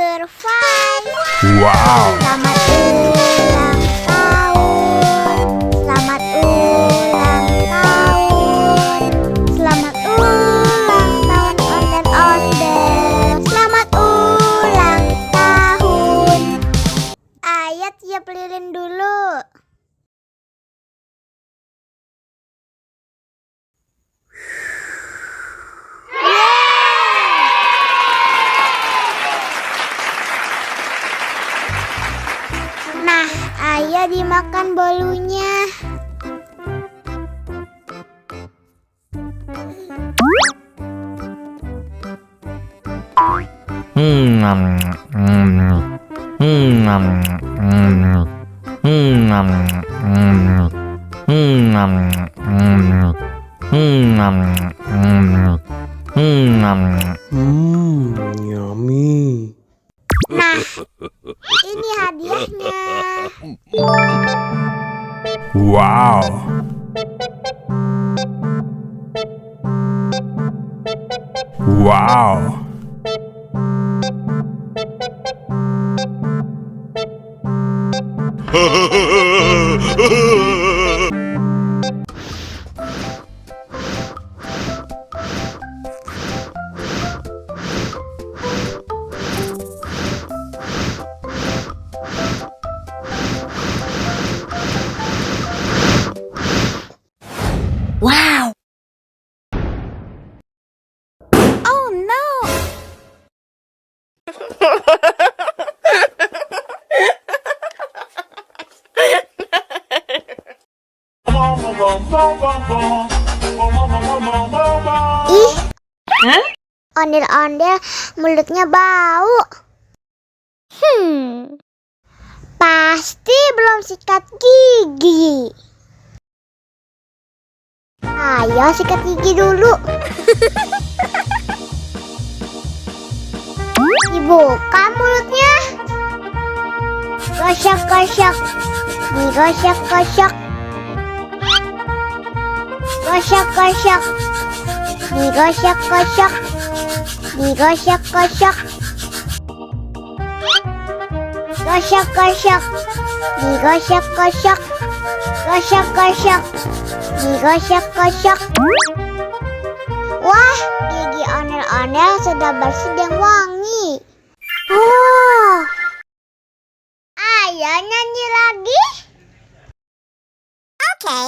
survive. Wow. Selamat ulang tahun. Selamat ulang tahun. Selamat ulang tahun Ondel-ondel. Selamat ulang tahun. Ayo tiup lilin dulu. Nah, ayo dimakan bolunya. Yummy. Nah, ini hadiahnya. Wow. Wow. Wow. Oh no. Ih. Ondel-ondel mulutnya bau. Pasti belum sikat gigi. Ayo sikat gigi dulu. Dibuka mulutnya. Gosok-gosok. Digosok-gosok. Gosok-gosok. Digosok-gosok. Digosok-gosok. Gosok-gosok. Digosok-gosok. Gosok-gosok. Digosok-gosok. Wah, gigi ondel-ondel sudah bersih dan wangi. Oh, ayo nyanyi lagi. Oke.